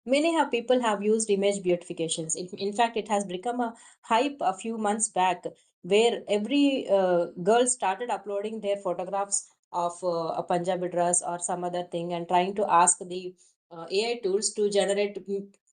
Many have people have used image beautifications. In fact, it has become a hype a few months back, where every girl started uploading their photographs of a Punjabi dress or some other thing and trying to ask the AI tools to generate.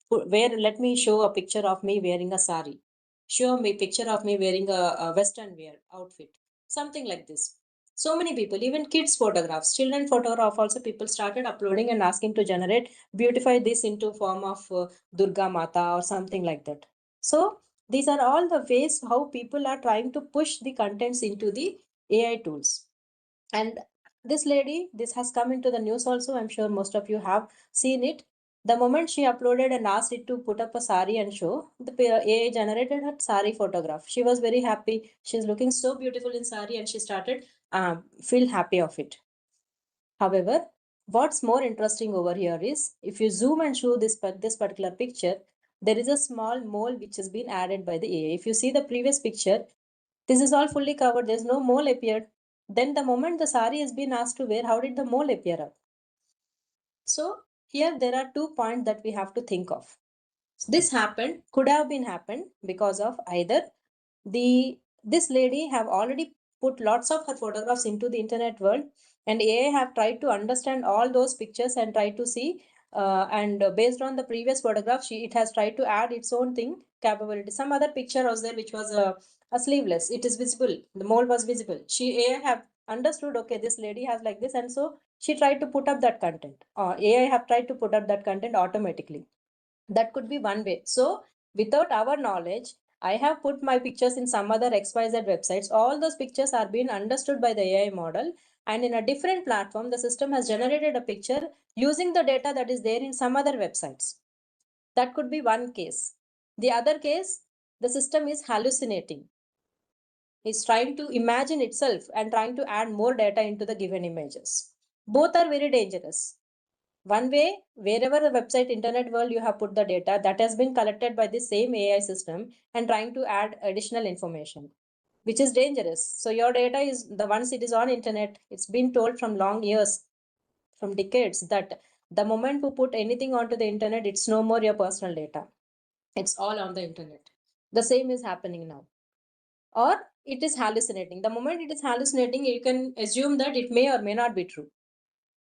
Where let me show a picture of me wearing a sari, show me picture of me wearing a western wear outfit, something like this. So many people, even kids photographs, children photograph also, people started uploading and asking to generate, beautify this into form of Durga Mata or something like that. So these are all the ways how people are trying to push the contents into the AI tools. And this lady, this has come into the news also. I'm sure most of you have seen it. The moment she uploaded and asked it to put up a sari and show, the AI generated her sari photograph. She was very happy. She's looking so beautiful in sari, and she started feel happy of it. However, what's more interesting over here is if you zoom and show this particular picture, there is a small mole which has been added by the AI. If you see the previous picture, this is all fully covered. There's no mole appeared. Then the moment the sari has been asked to wear, how did the mole appear up? So here there are 2 points that we have to think of. This happened, could have been happened because of either this lady have already put lots of her photographs into the internet world, and AI have tried to understand all those pictures and try to see and based on the previous photograph, it has tried to add its own thing capability. Some other picture was there which was a sleeveless, it is visible, the mole was visible. AI have understood, okay, this lady has like this, and so she tried to put up that content, AI have tried to put up that content automatically. That could be one way. So without our knowledge, I have put my pictures in some other XYZ websites. All those pictures are being understood by the AI model, and in a different platform, the system has generated a picture using the data that is there in some other websites. That could be one case. The other case, the system is hallucinating. It's trying to imagine itself and trying to add more data into the given images. Both are very dangerous. One way, wherever the website internet world you have put the data that has been collected by the same AI system and trying to add additional information, which is dangerous. So your data is the once it is on internet, it's been told from long years, from decades, that the moment you put anything onto the internet, it's no more your personal data. It's all on the internet. The same is happening now. Or it is hallucinating. The moment it is hallucinating, you can assume that it may or may not be true.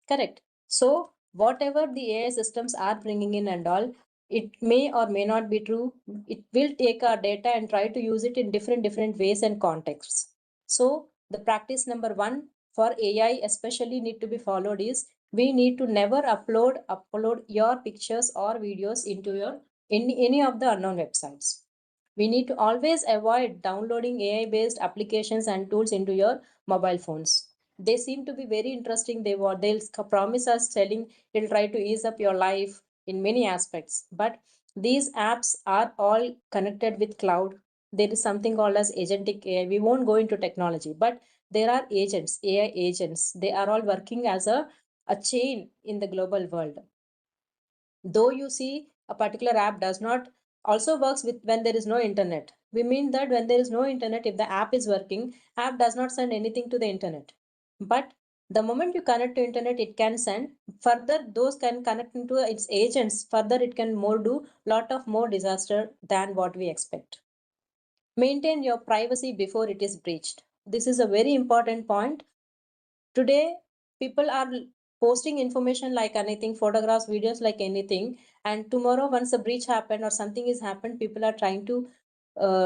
Correct. So whatever the AI systems are bringing in and all, it may or may not be true. It will take our data and try to use it in different ways and contexts. So the practice number one for AI especially need to be followed is we need to never upload your pictures or videos into your any of the unknown websites. We need to always avoid downloading AI based applications and tools into your mobile phones. They seem to be very interesting. They'll promise us telling it'll try to ease up your life in many aspects, but these apps are all connected with cloud. There is something called as agentic AI. We won't go into technology, but there are agents, AI agents. They are all working as a chain in the global world. Though you see a particular app does not also works with when there is no internet. We mean that when there is no internet, if the app is working, app does not send anything to the internet. But the moment you connect to internet, it can send further. Those can connect into its agents. Further, it can more do lot of more disaster than what we expect. Maintain your privacy before it is breached. This is a very important point. Today, people are posting information like anything, photographs, videos like anything, and tomorrow once a breach happened or something is happened, people are trying to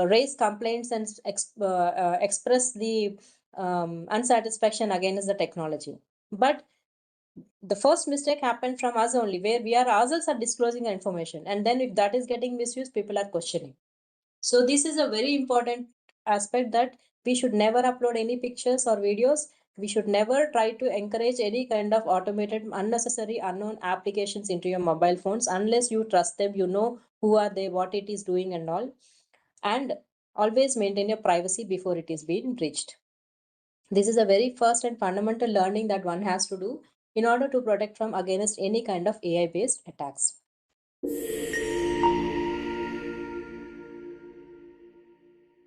raise complaints and express the unsatisfaction against the technology. But the first mistake happened from us only, where we are ourselves are disclosing the information, and then if that is getting misused, people are questioning. So this is a very important aspect, that we should never upload any pictures or videos. We should never try to encourage any kind of automated, unnecessary, unknown applications into your mobile phones unless you trust them, you know who are they, what it is doing and all. And always maintain your privacy before it is being breached. This is a very first and fundamental learning that one has to do in order to protect from against any kind of AI based attacks.